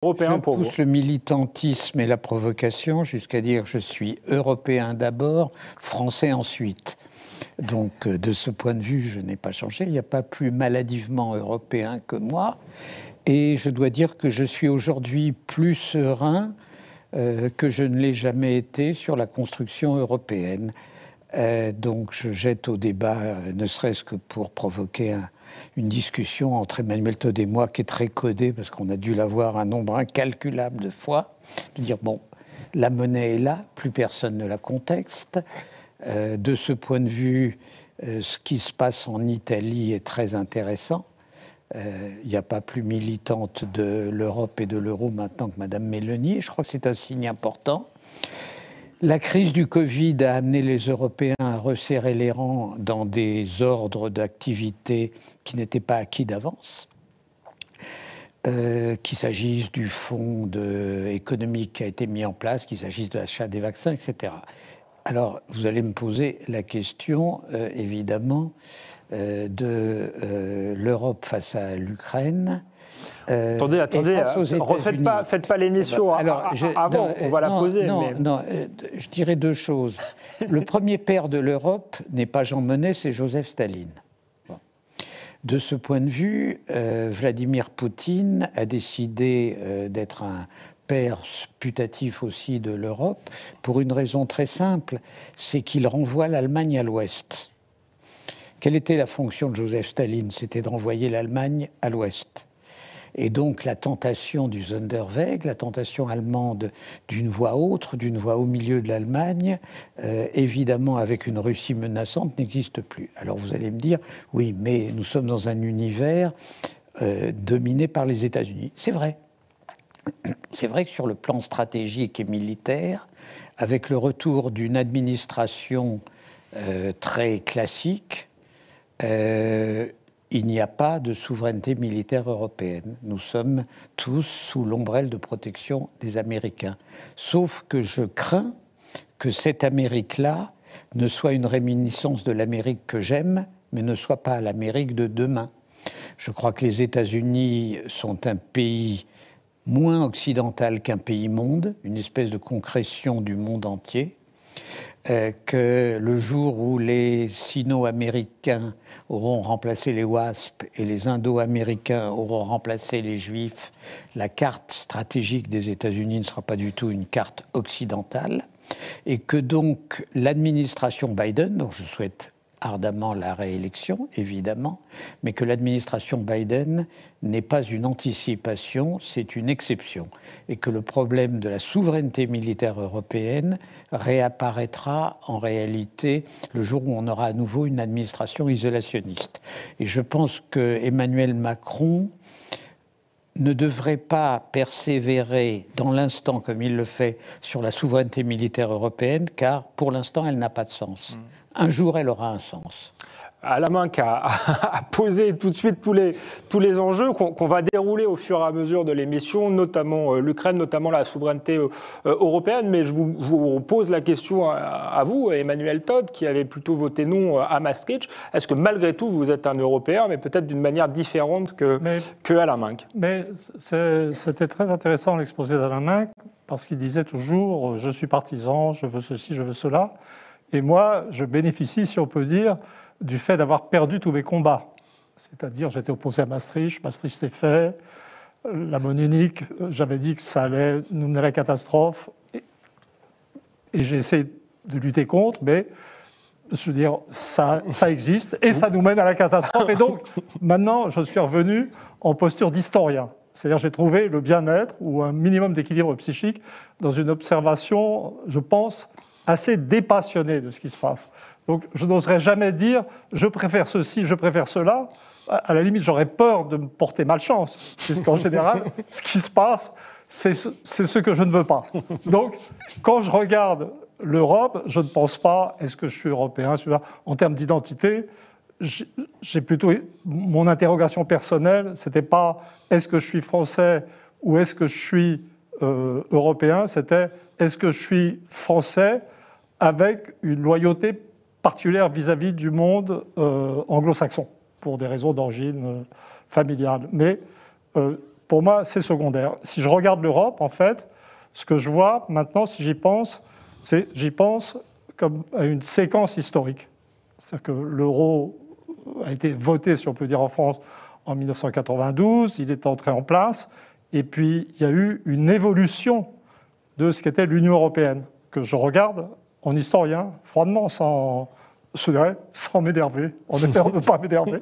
européen pour vous. Je pousse le militantisme et la provocation jusqu'à dire je suis européen d'abord, français ensuite. Donc, de ce point de vue, je n'ai pas changé. Il n'y a pas plus maladivement européen que moi. Et je dois dire que je suis aujourd'hui plus serein que je ne l'ai jamais été sur la construction européenne. Donc, je jette au débat, ne serait-ce que pour provoquer une discussion entre Emmanuel Todd et moi qui est très codée, parce qu'on a dû la voir un nombre incalculable de fois, de dire, bon, la monnaie est là, plus personne ne la contexte. De ce point de vue, ce qui se passe en Italie est très intéressant. Il n'y a pas plus militante de l'Europe et de l'euro maintenant que Mme Meloni, et je crois que c'est un signe important. La crise du Covid a amené les Européens à resserrer les rangs dans des ordres d'activité qui n'étaient pas acquis d'avance. Qu'il s'agisse du fonds économique qui a été mis en place, qu'il s'agisse de l'achat des vaccins, etc. Alors, vous allez me poser la question, évidemment, de l'Europe face à l'Ukraine. Attendez, faites pas l'émission avant, on va la poser. Je dirais deux choses. Le premier père de l'Europe n'est pas Jean Monnet, c'est Joseph Staline. Bon. De ce point de vue, Vladimir Poutine a décidé d'être un père putatif aussi de l'Europe pour une raison très simple, c'est qu'il renvoie l'Allemagne à l'Ouest. Quelle était la fonction de Joseph Staline? C'était de renvoyer l'Allemagne à l'Ouest. Et donc la tentation du Sonderweg, la tentation allemande d'une voie autre, d'une voie au milieu de l'Allemagne, évidemment avec une Russie menaçante, n'existe plus. Alors vous allez me dire, oui, mais nous sommes dans un univers dominé par les États-Unis. C'est vrai. C'est vrai que sur le plan stratégique et militaire, avec le retour d'une administration très classique, il n'y a pas de souveraineté militaire européenne. Nous sommes tous sous l'ombrelle de protection des Américains. Sauf que je crains que cette Amérique-là ne soit une réminiscence de l'Amérique que j'aime, mais ne soit pas l'Amérique de demain. Je crois que les États-Unis sont un pays moins occidental qu'un pays monde, une espèce de concrétion du monde entier. Que le jour où les Sino-Américains auront remplacé les WASP et les Indo-Américains auront remplacé les Juifs, la carte stratégique des États-Unis ne sera pas du tout une carte occidentale, et que donc l'administration Biden, dont je souhaite ardemment la réélection, évidemment, mais que l'administration Biden n'est pas une anticipation, c'est une exception. Et que le problème de la souveraineté militaire européenne réapparaîtra en réalité le jour où on aura à nouveau une administration isolationniste. Et je pense que Emmanuel Macron ne devrait pas persévérer dans l'instant, comme il le fait, sur la souveraineté militaire européenne, car pour l'instant, elle n'a pas de sens. Un jour, elle aura un sens. Alain a posé tout de suite tous les enjeux qu'on va dérouler au fur et à mesure de l'émission, notamment l'Ukraine, notamment la souveraineté européenne. Mais je vous pose la question à vous, Emmanuel Todd, qui avait plutôt voté non à Maastricht. Est-ce que malgré tout, vous êtes un Européen, mais peut-être d'une manière différente que Alain Minc? Mais c'était très intéressant l'exposé d'Alain Minc, parce qu'il disait toujours « je suis partisan, je veux ceci, je veux cela ». Et moi, je bénéficie, si on peut dire, du fait d'avoir perdu tous mes combats. C'est-à-dire, j'étais opposé à Maastricht c'est fait. La monnaie unique, j'avais dit que ça allait nous mener à la catastrophe. Et j'ai essayé de lutter contre, mais je veux dire, ça existe et ça nous mène à la catastrophe. Et donc, maintenant, je suis revenu en posture d'historien. C'est-à-dire, j'ai trouvé le bien-être ou un minimum d'équilibre psychique dans une observation, je pense, assez dépassionné de ce qui se passe. Donc je n'oserais jamais dire « je préfère ceci, je préfère cela ». À la limite, j'aurais peur de me porter malchance, puisqu'en général, ce qui se passe, c'est ce que je ne veux pas. Donc, quand je regarde l'Europe, je ne pense pas « est-ce que je suis européen ?» En termes d'identité, j'ai plutôt... Mon interrogation personnelle, c'était pas « est-ce que je suis français ?» ou « est-ce que je suis européen ?» C'était « est-ce que je suis français ?» avec une loyauté particulière vis-à-vis du monde anglo-saxon, pour des raisons d'origine familiale. Mais pour moi, c'est secondaire. Si je regarde l'Europe, en fait, ce que je vois maintenant, si j'y pense, j'y pense comme à une séquence historique. C'est-à-dire que l'euro a été voté, si on peut dire, en France en 1992, il est entré en place, et puis il y a eu une évolution de ce qu'était l'Union européenne, que je regarde en historien, froidement, sans m'énerver, en essayant de ne pas m'énerver.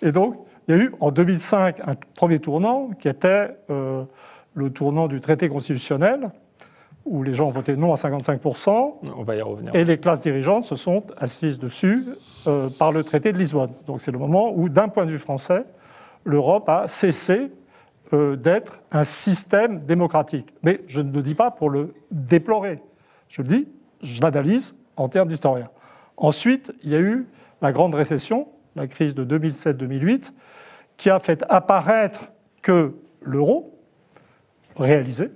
Et donc, il y a eu en 2005 un premier tournant qui était le tournant du traité constitutionnel, où les gens ont voté non à 55%. On va y revenir. Et les classes dirigeantes se sont assises dessus par le traité de Lisbonne. Donc c'est le moment où, d'un point de vue français, l'Europe a cessé d'être un système démocratique. Mais je ne le dis pas pour le déplorer. Je le dis, je l'analyse en termes d'historien. Ensuite, il y a eu la grande récession, la crise de 2007-2008, qui a fait apparaître que l'euro, réalisé,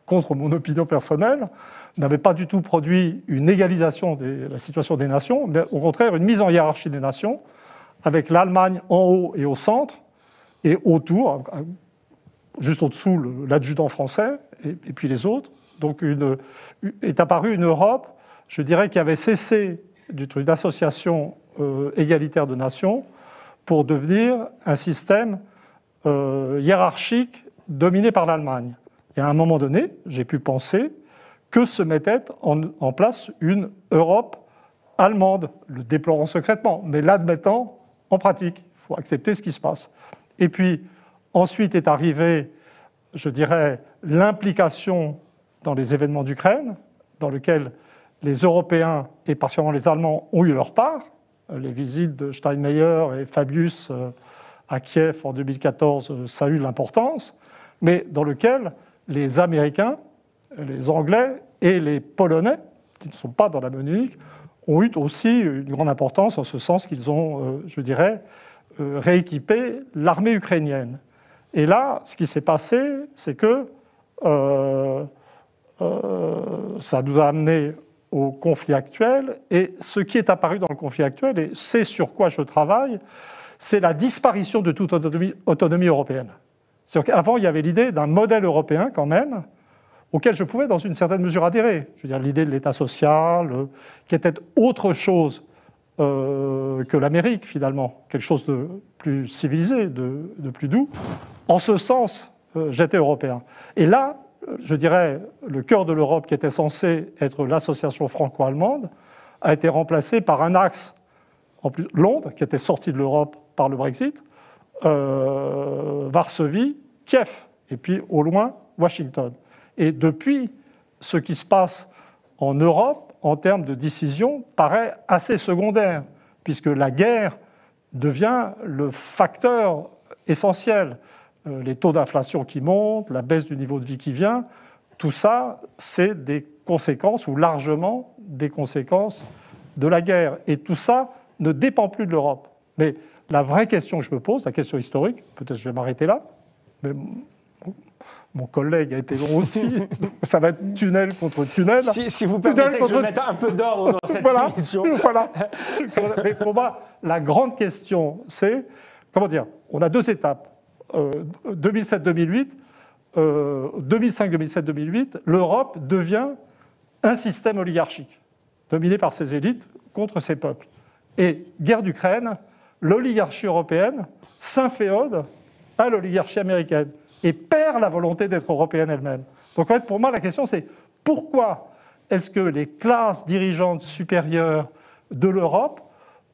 contre mon opinion personnelle, n'avait pas du tout produit une égalisation de la situation des nations, mais au contraire une mise en hiérarchie des nations, avec l'Allemagne en haut et au centre, et autour, juste au-dessous, l'adjudant français, et puis les autres. Donc est apparue une Europe, je dirais, qui avait cessé du truc d'association égalitaire de nations pour devenir un système hiérarchique dominé par l'Allemagne. Et à un moment donné, j'ai pu penser que se mettait en place une Europe allemande, le déplorant secrètement, mais l'admettant en pratique. Il faut accepter ce qui se passe. Et puis, ensuite est arrivée, je dirais, l'implication dans les événements d'Ukraine, dans lesquels les Européens, et particulièrement les Allemands, ont eu leur part. Les visites de Steinmeier et Fabius à Kiev en 2014, ça a eu de l'importance, mais dans lequel les Américains, les Anglais et les Polonais, qui ne sont pas dans la monnaie unique, ont eu aussi une grande importance en ce sens qu'ils ont, je dirais, rééquipé l'armée ukrainienne. Et là, ce qui s'est passé, c'est que ça nous a amené au conflit actuel. Et ce qui est apparu dans le conflit actuel, et c'est sur quoi je travaille, c'est la disparition de toute autonomie européenne. C'est-à-dire qu'avant, il y avait l'idée d'un modèle européen, quand même, auquel je pouvais, dans une certaine mesure, adhérer. Je veux dire, l'idée de l'État social, qui était autre chose que l'Amérique, finalement, quelque chose de plus civilisé, de plus doux. En ce sens, j'étais européen. Et là, je dirais, le cœur de l'Europe, qui était censé être l'association franco-allemande, a été remplacé par un axe, en plus, Londres, qui était sorti de l'Europe par le Brexit, Varsovie, Kiev, et puis au loin, Washington. Et depuis, ce qui se passe en Europe, en termes de décision, paraît assez secondaire, puisque la guerre devient le facteur essentiel. Les taux d'inflation qui montent, la baisse du niveau de vie qui vient, tout ça, c'est des conséquences, ou largement des conséquences de la guerre. Et tout ça ne dépend plus de l'Europe. Mais la vraie question que je me pose, la question historique, peut-être je vais m'arrêter là, mais mon collègue a été long aussi, ça va être tunnel contre tunnel. Si vous permettez que je mette un peu d'ordre dans cette émission. Voilà. Mais pour moi, la grande question, c'est, comment dire, on a deux étapes. 2007-2008, 2005-2007-2008, l'Europe devient un système oligarchique, dominé par ses élites contre ses peuples. Et guerre d'Ukraine, l'oligarchie européenne s'inféode à l'oligarchie américaine et perd la volonté d'être européenne elle-même. Donc en fait, pour moi, la question c'est pourquoi est-ce que les classes dirigeantes supérieures de l'Europe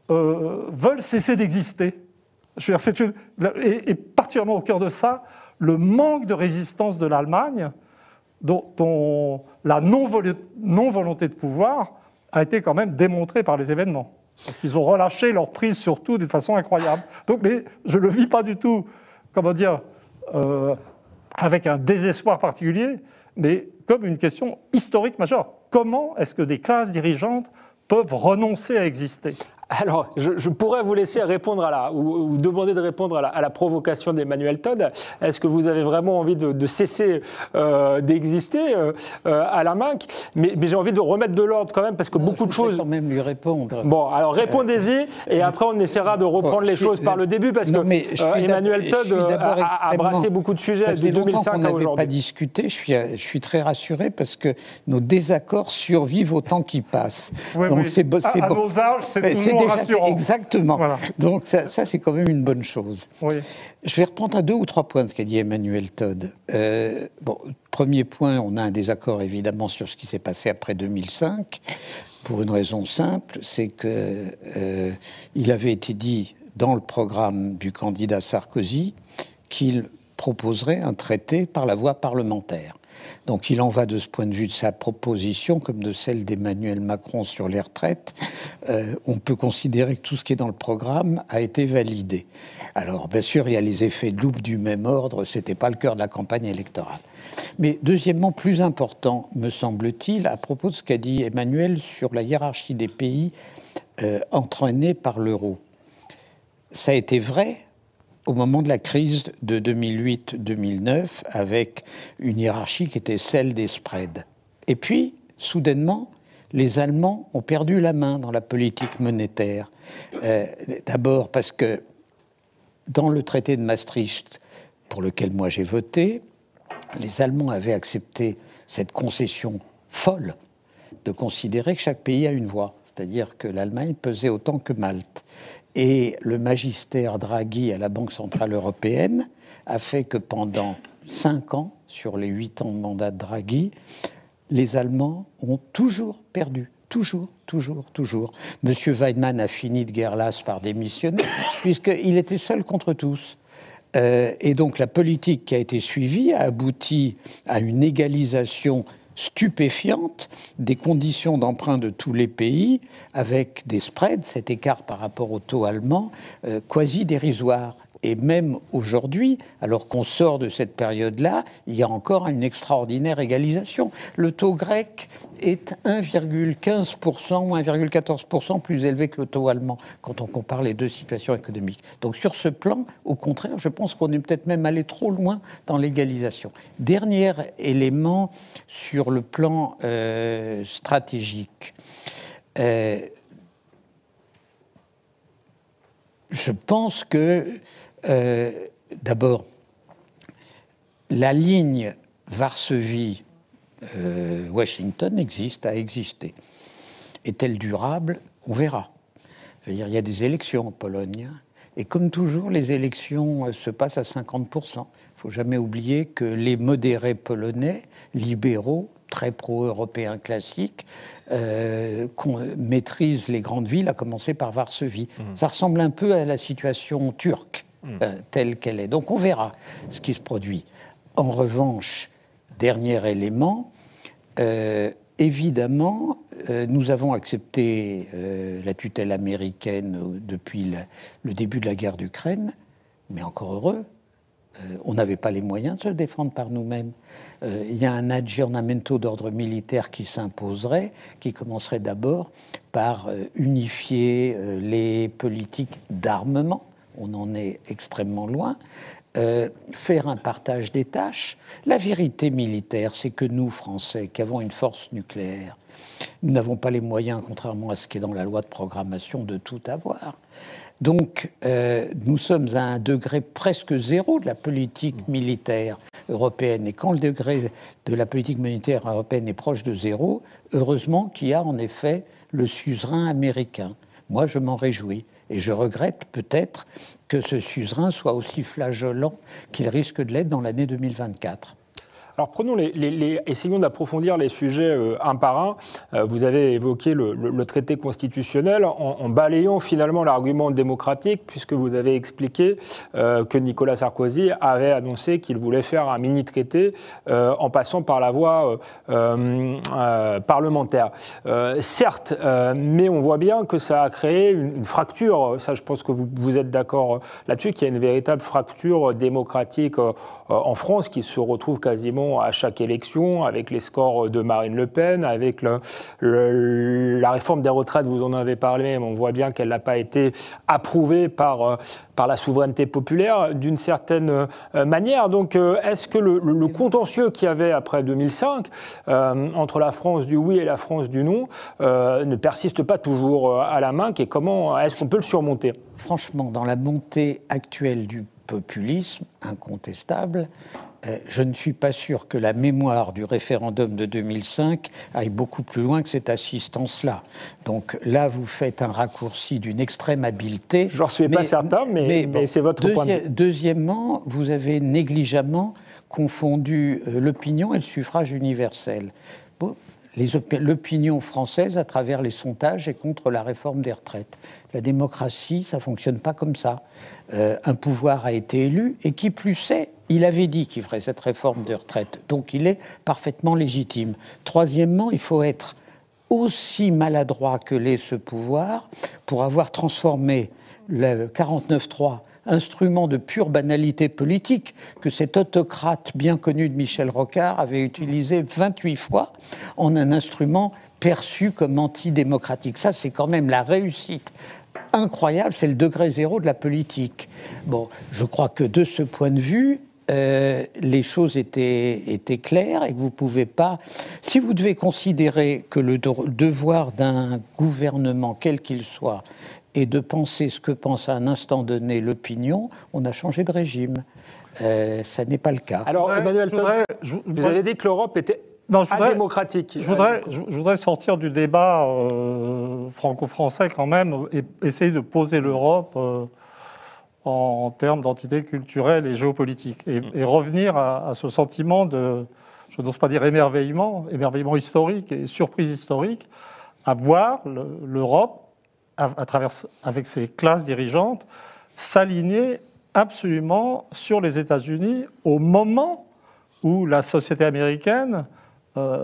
veulent cesser d'exister ? Je veux dire, et particulièrement au cœur de ça, le manque de résistance de l'Allemagne, dont la non-volonté de pouvoir a été quand même démontrée par les événements. Parce qu'ils ont relâché leur prise sur tout d'une façon incroyable. Donc, mais je ne le vis pas du tout, comment dire, avec un désespoir particulier, mais comme une question historique majeure. Comment est-ce que des classes dirigeantes peuvent renoncer à exister ? Alors, je pourrais vous laisser répondre ou demander de répondre à la provocation d'Emmanuel Todd. Est-ce que vous avez vraiment envie de cesser d'exister à la MINC? Mais j'ai envie de remettre de l'ordre quand même, parce que beaucoup de choses... Je vais quand même lui répondre. Bon, alors répondez-y, et après on essaiera de reprendre les choses par le début, parce que Emmanuel Todd a brassé beaucoup de sujets de 2005 à aujourd'hui. On n'avait pas discuté, je suis très rassuré, parce que nos désaccords survivent au temps qui passe. Oui, donc c'est bon. À nos âges, c'est toujours rassurant. Exactement. Voilà. Donc ça c'est quand même une bonne chose. Oui. Je vais reprendre à 2 ou 3 points de ce qu'a dit Emmanuel Todd. Premier point, on a un désaccord évidemment sur ce qui s'est passé après 2005, pour une raison simple, c'est qu'il avait été dit dans le programme du candidat Sarkozy qu'il proposerait un traité par la voie parlementaire. Donc il en va de ce point de vue de sa proposition, comme de celle d'Emmanuel Macron sur les retraites. On peut considérer que tout ce qui est dans le programme a été validé. Alors bien sûr, il y a les effets de loupe du même ordre, ce n'était pas le cœur de la campagne électorale. Mais deuxièmement, plus important, me semble-t-il, à propos de ce qu'a dit Emmanuel sur la hiérarchie des pays entraînés par l'euro. Ça a été vrai au moment de la crise de 2008-2009, avec une hiérarchie qui était celle des spreads. Et puis, soudainement, les Allemands ont perdu la main dans la politique monétaire. D'abord parce que dans le traité de Maastricht, pour lequel moi j'ai voté, les Allemands avaient accepté cette concession folle de considérer que chaque pays a une voix, c'est-à-dire que l'Allemagne pesait autant que Malte. Et le magistère Draghi à la Banque centrale européenne a fait que pendant 5 ans, sur les 8 ans de mandat de Draghi, les Allemands ont toujours perdu. Toujours. Monsieur Weidmann a fini de guerre lasse par démissionner, puisqu'il était seul contre tous. Et donc la politique qui a été suivie a abouti à une égalisation stupéfiante des conditions d'emprunt de tous les pays, avec des spreads, cet écart par rapport au taux allemand, quasi dérisoire. Et même aujourd'hui, alors qu'on sort de cette période-là, il y a encore une extraordinaire égalisation. Le taux grec est 1,15% ou 1,14% plus élevé que le taux allemand, quand on compare les deux situations économiques. Donc sur ce plan, au contraire, je pense qu'on est peut-être même allé trop loin dans l'égalisation. Dernier élément sur le plan stratégique. Je pense que d'abord, la ligne Varsovie-Washington a existé. Est-elle durable? On verra. Je veux dire, il y a des élections en Pologne. Et comme toujours, les élections se passent à 50%. Il ne faut jamais oublier que les modérés polonais, libéraux, très pro-européens classiques, maîtrisent les grandes villes, à commencer par Varsovie. Ça ressemble un peu à la situation turque. Telle qu'elle est. Donc on verra ce qui se produit. En revanche, dernier élément, évidemment, nous avons accepté la tutelle américaine depuis le début de la guerre d'Ukraine, mais encore heureux, on n'avait pas les moyens de se défendre par nous-mêmes. Il y a un aggiornamento d'ordre militaire qui s'imposerait, qui commencerait d'abord par unifier les politiques d'armement. On en est extrêmement loin. Faire un partage des tâches. La vérité militaire, c'est que nous, Français, qui avons une force nucléaire, nous n'avons pas les moyens, contrairement à ce qui est dans la loi de programmation, de tout avoir. Donc, nous sommes à un degré presque zéro de la politique militaire européenne. Et quand le degré de la politique militaire européenne est proche de zéro, heureusement qu'il y a en effet le suzerain américain. Moi, je m'en réjouis. Et je regrette peut-être que ce suzerain soit aussi flageolant qu'il risque de l'être dans l'année 2024. Alors prenons essayons d'approfondir les sujets un par un. Vous avez évoqué le traité constitutionnel en balayant finalement l'argument démocratique, puisque vous avez expliqué que Nicolas Sarkozy avait annoncé qu'il voulait faire un mini-traité en passant par la voie parlementaire. Certes, mais on voit bien que ça a créé une fracture, ça je pense que vous êtes d'accord là-dessus, qu'il y a une véritable fracture démocratique en France qui se retrouve quasiment quasiment à chaque élection, avec les scores de Marine Le Pen, avec la réforme des retraites, vous en avez parlé, mais on voit bien qu'elle n'a pas été approuvée par la souveraineté populaire d'une certaine manière. Donc est-ce que le contentieux qu'il y avait après 2005 entre la France du oui et la France du non ne persiste pas toujours à la main, et comment est-ce qu'on peut le surmonter ? Franchement, dans la montée actuelle du populisme incontestable, je ne suis pas sûr que la mémoire du référendum de 2005 aille beaucoup plus loin que cette assistance-là. Donc là, vous faites un raccourci d'une extrême habileté. Je n'en suis pas certain, mais c'est votre point de vue. Deuxièmement, vous avez négligemment confondu l'opinion et le suffrage universel. Bon, l'opinion française, à travers les sondages, est contre la réforme des retraites. La démocratie, ça ne fonctionne pas comme ça. Un pouvoir a été élu, et qui plus est, il avait dit qu'il ferait cette réforme des retraites. Donc il est parfaitement légitime. Troisièmement, il faut être aussi maladroit que l'est ce pouvoir pour avoir transformé le 49.3, instrument de pure banalité politique que cet autocrate bien connu de Michel Rocard avait utilisé 28 fois, en un instrument perçu comme antidémocratique. Ça, c'est quand même la réussite incroyable, c'est le degré zéro de la politique. Bon, je crois que de ce point de vue, les choses étaient claires et que vous ne pouvez pas... Si vous devez considérer que le devoir d'un gouvernement, quel qu'il soit, est de penser ce que pense à un instant donné l'opinion, on a changé de régime. Ça n'est pas le cas. Alors, Emmanuel Todd, vous avez dit que l'Europe était indémocratique. Je voudrais sortir du débat franco-français quand même et essayer de poser l'Europe en termes d'entité culturelle et géopolitique et revenir à ce sentiment de, je n'ose pas dire émerveillement historique et surprise historique, à voir l'Europe à travers, avec ses classes dirigeantes, s'aligner absolument sur les États-Unis au moment où la société américaine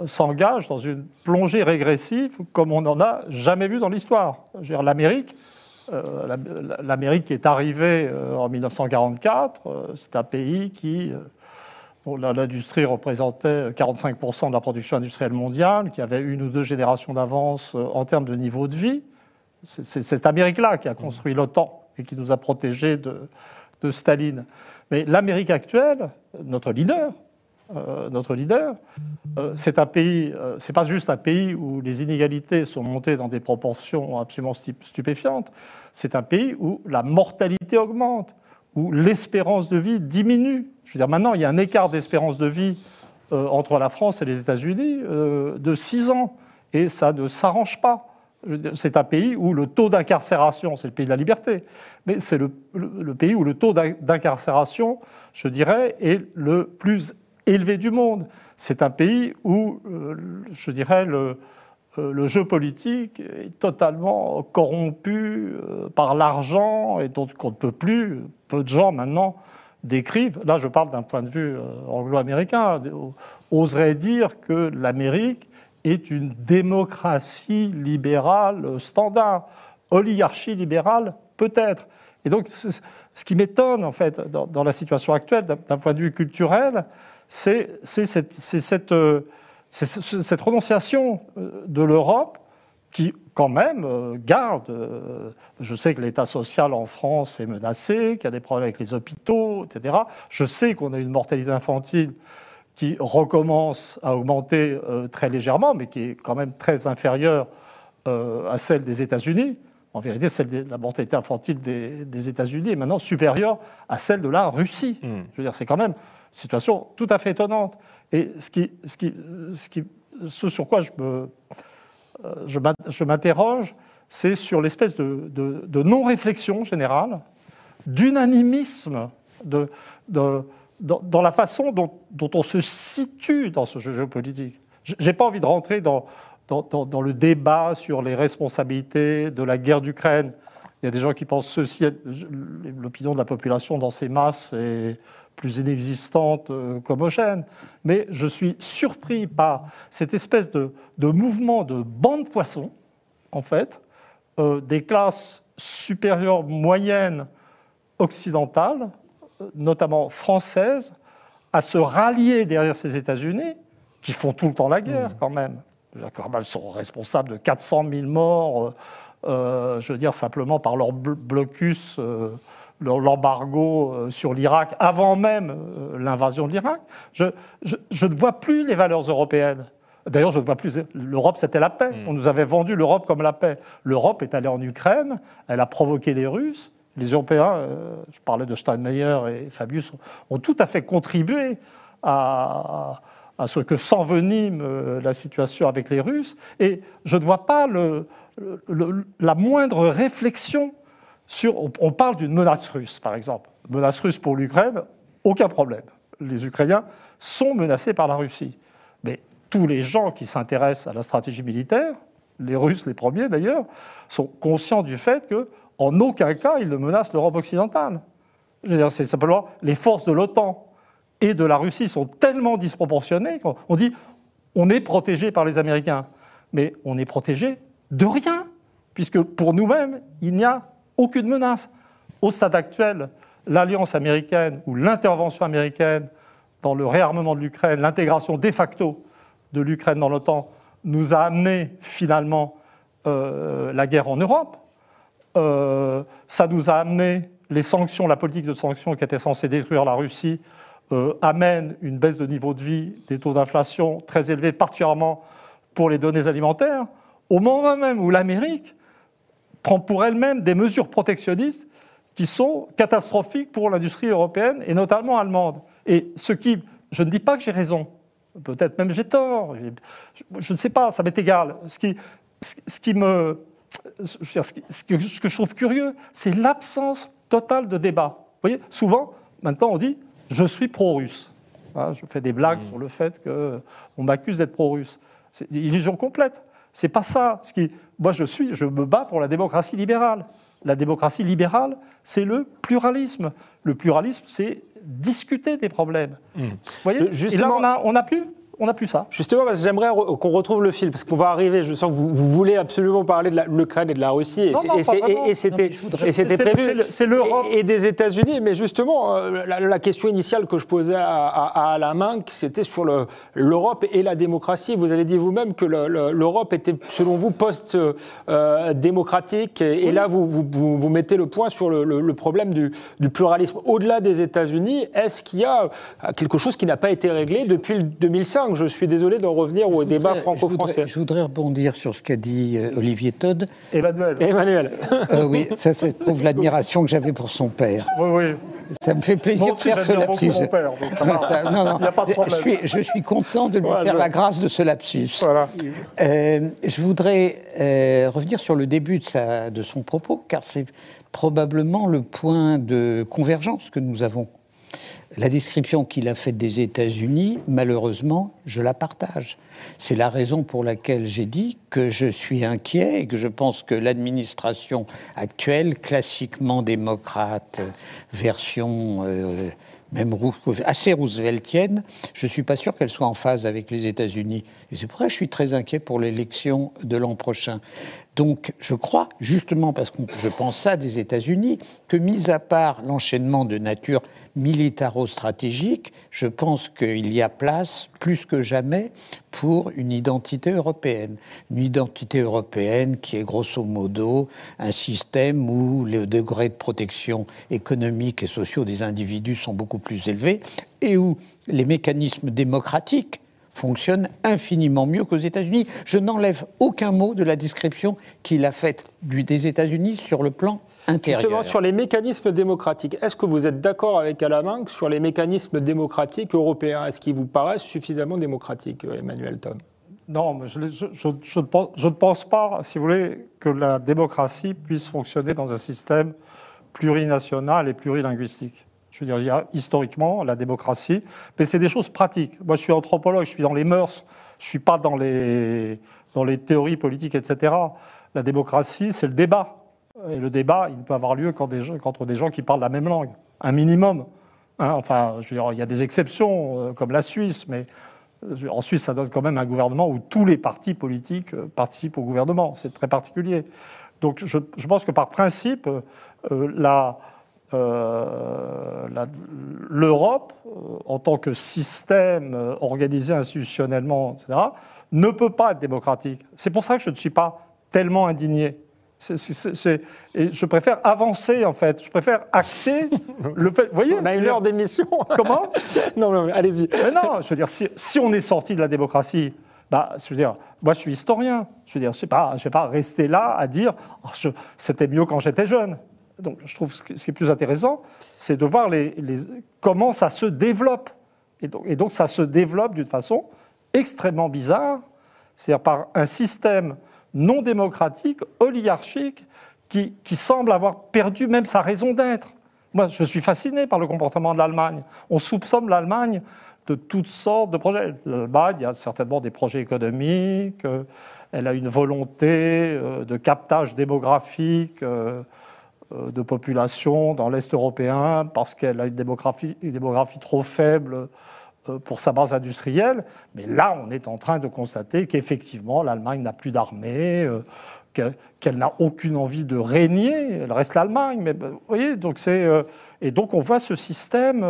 s'engage dans une plongée régressive comme on n'en a jamais vu dans l'histoire. Je veux dire, l'Amérique qui est arrivée en 1944, c'est un pays qui... l'industrie représentait 45% de la production industrielle mondiale, qui avait une ou deux générations d'avance en termes de niveau de vie. C'est cette Amérique-là qui a construit l'OTAN et qui nous a protégés de Staline. Mais l'Amérique actuelle, notre leader, c'est un pays, c'est pas juste un pays où les inégalités sont montées dans des proportions absolument stupéfiantes, c'est un pays où la mortalité augmente, où l'espérance de vie diminue. Je veux dire, maintenant, il y a un écart d'espérance de vie entre la France et les États-Unis de 6 ans, et ça ne s'arrange pas. C'est un pays où le taux d'incarcération, c'est le pays de la liberté, mais c'est le pays où le taux d'incarcération, je dirais, est le plus élevé du monde. C'est un pays où, je dirais, le jeu politique est totalement corrompu par l'argent et dont on ne peut plus. Peu de gens maintenant décrivent, là je parle d'un point de vue anglo-américain, oseraient dire que l'Amérique est une démocratie libérale standard, oligarchie libérale peut-être. Et donc ce qui m'étonne en fait dans la situation actuelle d'un point de vue culturel, c'est cette renonciation de l'Europe qui, quand même, garde... Je sais que l'état social en France est menacé, qu'il y a des problèmes avec les hôpitaux, etc. Je sais qu'on a une mortalité infantile qui recommence à augmenter très légèrement, mais qui est quand même très inférieure à celle des États-Unis. En vérité, la mortalité infantile des États-Unis est maintenant supérieure à celle de la Russie. Je veux dire, c'est quand même une situation tout à fait étonnante. Et ce sur quoi je m'interroge, c'est sur l'espèce de non-réflexion générale, d'unanimisme, dans la façon dont on se situe dans ce jeu géopolitique. Je n'ai pas envie de rentrer dans le débat sur les responsabilités de la guerre d'Ukraine. Il y a des gens qui pensent ceci, l'opinion de la population dans ces masses est plus inexistante qu'homogène. Mais je suis surpris par cette espèce de mouvement de banc de poissons, en fait, des classes supérieures moyennes occidentales, notamment françaises, à se rallier derrière ces États-Unis, qui font tout le temps la guerre quand même. Ils sont responsables de 400 000 morts, je veux dire simplement par leur blocus, l'embargo sur l'Irak, avant même l'invasion de l'Irak. Je ne vois plus les valeurs européennes. D'ailleurs, je ne vois plus. L'Europe, c'était la paix. On nous avait vendu l'Europe comme la paix. L'Europe est allée en Ukraine, elle a provoqué les Russes. Les Européens, je parlais de Steinmeier et Fabius, ont tout à fait contribué à ce que s'envenime la situation avec les Russes. Et je ne vois pas la moindre réflexion sur... On parle d'une menace russe, par exemple. Menace russe pour l'Ukraine, aucun problème. Les Ukrainiens sont menacés par la Russie. Mais tous les gens qui s'intéressent à la stratégie militaire, les Russes les premiers d'ailleurs, sont conscients du fait qu'en aucun cas ils ne menacent l'Europe occidentale. Je veux dire, c'est simplement les forces de l'OTAN et de la Russie sont tellement disproportionnées qu'on dit on est protégé par les Américains. Mais on est protégé de rien, puisque pour nous-mêmes, il n'y a aucune menace. Au stade actuel, l'alliance américaine ou l'intervention américaine dans le réarmement de l'Ukraine, l'intégration de facto de l'Ukraine dans l'OTAN, nous a amené finalement la guerre en Europe. Ça nous a amené les sanctions, la politique de sanctions qui était censée détruire la Russie, amène une baisse de niveau de vie, des taux d'inflation très élevés, particulièrement pour les données alimentaires, au moment même où l'Amérique prend pour elle-même des mesures protectionnistes qui sont catastrophiques pour l'industrie européenne et notamment allemande. Et je ne dis pas que j'ai raison, peut-être même j'ai tort, je ne sais pas, ça m'est égal. Ce que je trouve curieux, c'est l'absence totale de débat. Vous voyez, souvent, maintenant on dit « je suis pro-russe ». Je fais des blagues sur le fait qu'on m'accuse d'être pro-russe. C'est une illusion complète. C'est pas ça. Moi, je me bats pour la démocratie libérale. La démocratie libérale, c'est le pluralisme. Le pluralisme, c'est discuter des problèmes. Vous voyez ? Justement, et là, on n'a plus ça. Justement, parce que j'aimerais qu'on retrouve le fil, parce qu'on va arriver, je sens que vous voulez absolument parler de l'Ukraine et de la Russie, et c'était prévu, c'est l'Europe. Et des États-Unis, mais justement, la question initiale que je posais à Alain Minc, c'était sur l'Europe et la démocratie. Vous avez dit vous-même que l'Europe était, selon vous, post-démocratique, et là, vous mettez le point sur le problème du pluralisme. Au-delà des États-Unis, est-ce qu'il y a quelque chose qui n'a pas été réglé depuis 2005 ? Je suis désolé d'en revenir au débat franco-français. Je voudrais rebondir sur ce qu'a dit Olivier Todd. Emmanuel. Oui, ça prouve l'admiration que j'avais pour son père. Oui. Ça me fait plaisir de faire ce lapsus. Mon père, donc ça va. Non, il n'y a pas de problème. Je suis content de lui faire la grâce de ce lapsus. Voilà. Je voudrais revenir sur le début de son propos, car c'est probablement le point de convergence que nous avons. La description qu'il a faite des États-Unis, malheureusement, je la partage. C'est la raison pour laquelle j'ai dit que je suis inquiet et que je pense que l'administration actuelle, classiquement démocrate, version même assez rooseveltienne, je ne suis pas sûr qu'elle soit en phase avec les États-Unis. Et c'est pour ça que je suis très inquiet pour l'élection de l'an prochain. Donc, je crois, justement parce que je pense ça des États-Unis, que mis à part l'enchaînement de nature militaro-stratégique, je pense qu'il y a place, plus que jamais, pour une identité européenne. Une identité européenne qui est grosso modo un système où les degrés de protection économique et sociaux des individus sont beaucoup plus élevés et où les mécanismes démocratiques fonctionnent infiniment mieux qu'aux États-Unis. Je n'enlève aucun mot de la description qu'il a faite des États-Unis sur le plan intérieur. Justement, sur les mécanismes démocratiques, est-ce que vous êtes d'accord avec Alain Minc sur les mécanismes démocratiques européens ? Est-ce qu'ils vous paraissent suffisamment démocratiques, Emmanuel Tom ? Non, mais je ne pense pas, si vous voulez, que la démocratie puisse fonctionner dans un système plurinational et plurilinguistique. Je veux dire, historiquement, la démocratie, mais c'est des choses pratiques. Moi, je suis anthropologue, je suis dans les mœurs, je ne suis pas dans les théories politiques, etc. La démocratie, c'est le débat. Et le débat, il ne peut avoir lieu qu'entre des gens qui parlent la même langue, un minimum. Enfin, je veux dire, il y a des exceptions, comme la Suisse, mais en Suisse, ça donne quand même un gouvernement où tous les partis politiques participent au gouvernement. C'est très particulier. Donc, je pense que par principe, l'Europe, en tant que système organisé institutionnellement, etc., ne peut pas être démocratique. C'est pour ça que je ne suis pas tellement indigné. Et je préfère avancer, en fait. Je préfère acter le fait. Vous voyez, on a une heure d'émission. Comment? Non, allez-y. Mais non, je veux dire, si on est sorti de la démocratie, je veux dire, moi je suis historien. Je veux dire, je ne vais pas rester là à dire c'était mieux quand j'étais jeune. Donc, je trouve ce qui est plus intéressant, c'est de voir comment ça se développe. Et donc, ça se développe d'une façon extrêmement bizarre, c'est-à-dire par un système non démocratique, oligarchique, qui semble avoir perdu même sa raison d'être. Moi, je suis fasciné par le comportement de l'Allemagne. On soupçonne l'Allemagne de toutes sortes de projets. L'Allemagne, il y a certainement des projets économiques, elle a une volonté de captage démographique de population dans l'Est européen parce qu'elle a une démographie trop faible pour sa base industrielle. Mais là, on est en train de constater qu'effectivement, l'Allemagne n'a plus d'armée, qu'elle n'a aucune envie de régner. Elle reste l'Allemagne. Mais, vous voyez, et donc on voit ce système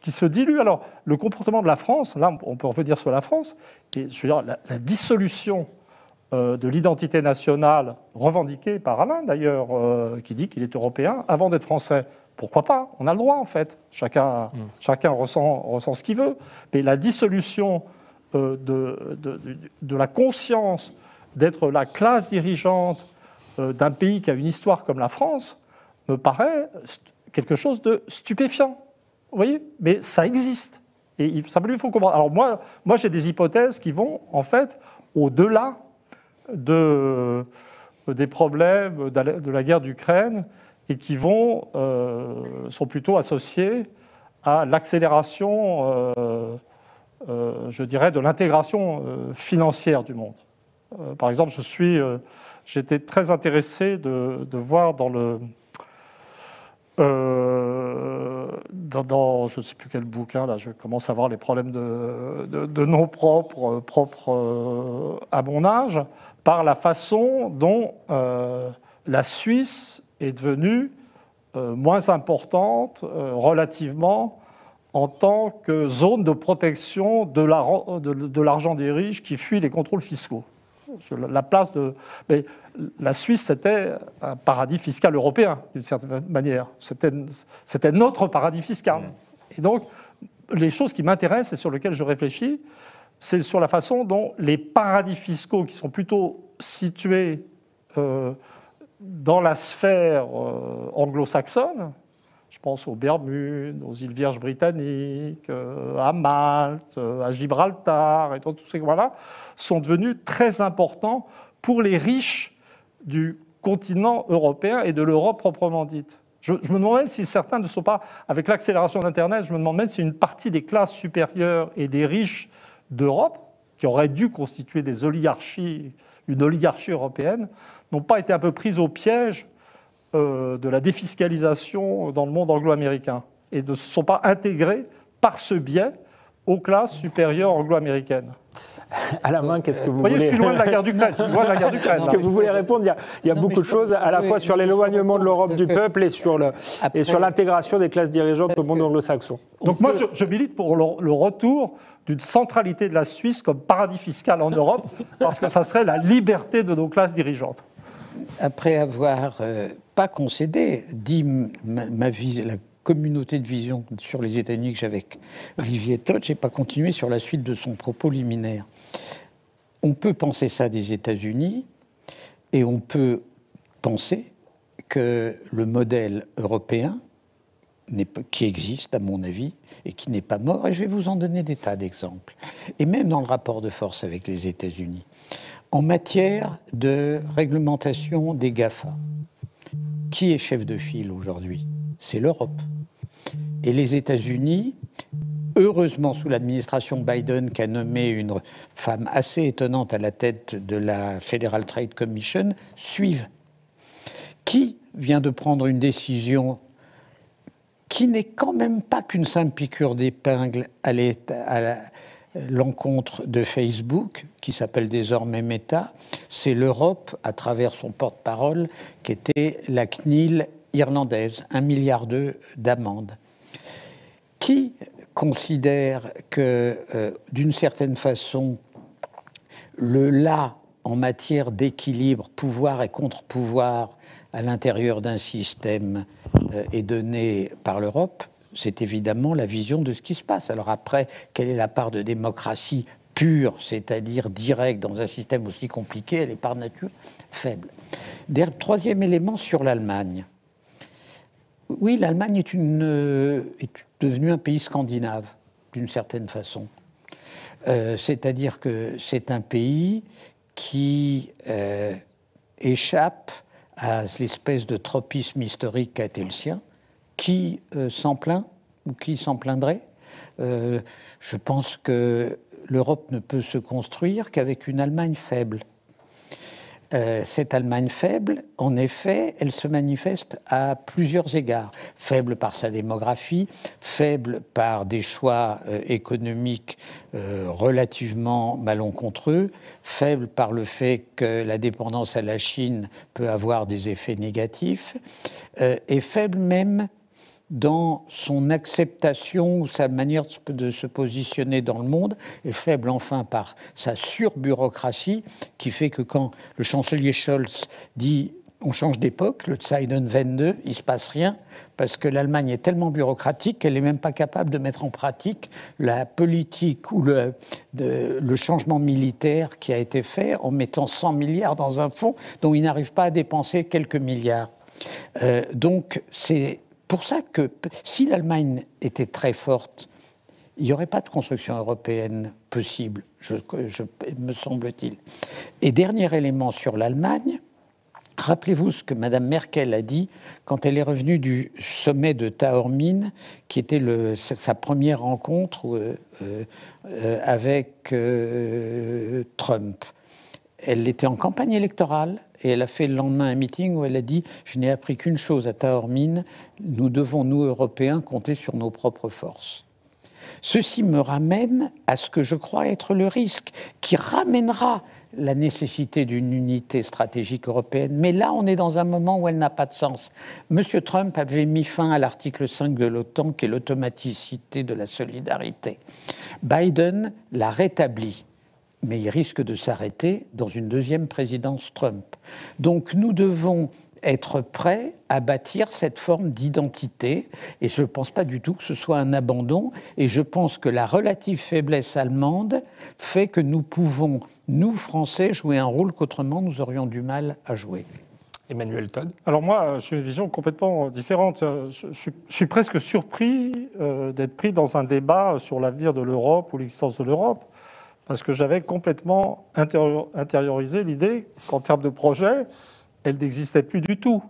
qui se dilue. Alors, le comportement de la France, là, on peut revenir sur la France, et je veux dire, la dissolution de l'identité nationale, revendiquée par Alain d'ailleurs, qui dit qu'il est européen, avant d'être français. Pourquoi pas? On a le droit, en fait. Chacun ressent ce qu'il veut. Mais la dissolution de la conscience d'être la classe dirigeante d'un pays qui a une histoire comme la France me paraît quelque chose de stupéfiant. Vous voyez? Mais ça existe. Et il faut comprendre. Alors moi, j'ai des hypothèses qui vont, en fait, au-delà des problèmes de la guerre d'Ukraine et qui sont plutôt associés à l'accélération, je dirais, de l'intégration financière du monde. Par exemple, j'étais très intéressé de voir dans je ne sais plus quel bouquin, là, je commence à voir les problèmes de noms propres à mon âge, par la façon dont la Suisse est devenue moins importante relativement en tant que zone de protection de l'argent des riches qui fuit les contrôles fiscaux. Mais la Suisse, c'était un paradis fiscal européen, d'une certaine manière. C'était notre paradis fiscal. Et donc, les choses qui m'intéressent et sur lesquelles je réfléchis, c'est sur la façon dont les paradis fiscaux, qui sont plutôt situés dans la sphère anglo-saxonne, je pense aux Bermudes, aux îles Vierges britanniques, à Malte, à Gibraltar, et tous ces coins-là, sont devenus très importants pour les riches du continent européen et de l'Europe proprement dite. Je me demande même si certains ne sont pas, avec l'accélération d'Internet, je me demande même si une partie des classes supérieures et des riches d'Europe, qui auraient dû constituer une oligarchie européenne, n'ont pas été un peu prises au piège de la défiscalisation dans le monde anglo-américain et ne se sont pas intégrés par ce biais aux classes supérieures anglo-américaines. À la main, qu'est-ce que vous voyez, voulez... je suis loin de la guerre d'Ukraine. Est-ce que vous voulez répondre? Il y a beaucoup de choses, à la fois sur l'éloignement de l'Europe du peuple et sur l'intégration des classes dirigeantes au monde anglo-saxon. Donc moi, je milite pour le retour d'une centralité de la Suisse comme paradis fiscal en Europe, parce que ça serait la liberté de nos classes dirigeantes. Après avoir pas concédé, dit la communauté de vision sur les États-Unis que j'avais avec Olivier Todt, je n'ai pas continué sur la suite de son propos liminaire. On peut penser ça des États-Unis et on peut penser que le modèle européen, qui existe à mon avis et qui n'est pas mort, et je vais vous en donner des tas d'exemples, et même dans le rapport de force avec les États-Unis, en matière de réglementation des GAFA. Qui est chef de file aujourd'hui? C'est l'Europe. Et les États-Unis, heureusement sous l'administration Biden, qui a nommé une femme assez étonnante à la tête de la Federal Trade Commission, suivent. Qui vient de prendre une décision qui n'est quand même pas qu'une simple piqûre d'épingle à l'encontre de Facebook, qui s'appelle désormais Meta, c'est l'Europe, à travers son porte-parole, qui était la CNIL irlandaise, 1,2 milliard d'amende. Qui considère que, d'une certaine façon, le là en matière d'équilibre, pouvoir et contre-pouvoir à l'intérieur d'un système est donné par l'Europe, c'est évidemment la vision de ce qui se passe. Alors après, quelle est la part de démocratie pure, c'est-à-dire directe, dans un système aussi compliqué? Elle est par nature faible. Troisième élément sur l'Allemagne. Oui, l'Allemagne est devenue un pays scandinave, d'une certaine façon. C'est-à-dire que c'est un pays qui échappe à l'espèce de tropisme historique qu'a été le sien. Qui s'en plaint ou qui s'en plaindrait? Je pense que l'Europe ne peut se construire qu'avec une Allemagne faible. Cette Allemagne faible, en effet, elle se manifeste à plusieurs égards. Faible par sa démographie, faible par des choix économiques relativement malencontreux, faible par le fait que la dépendance à la Chine peut avoir des effets négatifs, et faible même dans son acceptation ou sa manière de se positionner dans le monde, est faible enfin par sa surbureaucratie, qui fait que quand le chancelier Scholz dit « on change d'époque », le Zeitenwende, il ne se passe rien, parce que l'Allemagne est tellement bureaucratique qu'elle n'est même pas capable de mettre en pratique la politique ou le changement militaire qui a été fait en mettant 100 milliards dans un fonds dont il n'arrive pas à dépenser quelques milliards. Donc c'est pour ça que si l'Allemagne était très forte, il n'y aurait pas de construction européenne possible, me semble-t-il. Et dernier élément sur l'Allemagne, rappelez-vous ce que Mme Merkel a dit quand elle est revenue du sommet de Taormine, qui était sa première rencontre avec Trump. Elle était en campagne électorale et elle a fait le lendemain un meeting où elle a dit « Je n'ai appris qu'une chose à Taormine, nous devons, nous Européens, compter sur nos propres forces ». Ceci me ramène à ce que je crois être le risque qui ramènera la nécessité d'une unité stratégique européenne. Mais là, on est dans un moment où elle n'a pas de sens. M. Trump avait mis fin à l'article 5 de l'OTAN, qui est l'automaticité de la solidarité. Biden l'a rétabli. Mais il risque de s'arrêter dans une deuxième présidence Trump. Donc nous devons être prêts à bâtir cette forme d'identité, et je ne pense pas du tout que ce soit un abandon, et je pense que la relative faiblesse allemande fait que nous pouvons, nous Français, jouer un rôle qu'autrement nous aurions du mal à jouer. Emmanuel Todd. Alors moi, j'ai une vision complètement différente. Je suis presque surpris d'être pris dans un débat sur l'avenir de l'Europe ou l'existence de l'Europe, parce que j'avais complètement intériorisé l'idée qu'en termes de projet, elle n'existait plus du tout.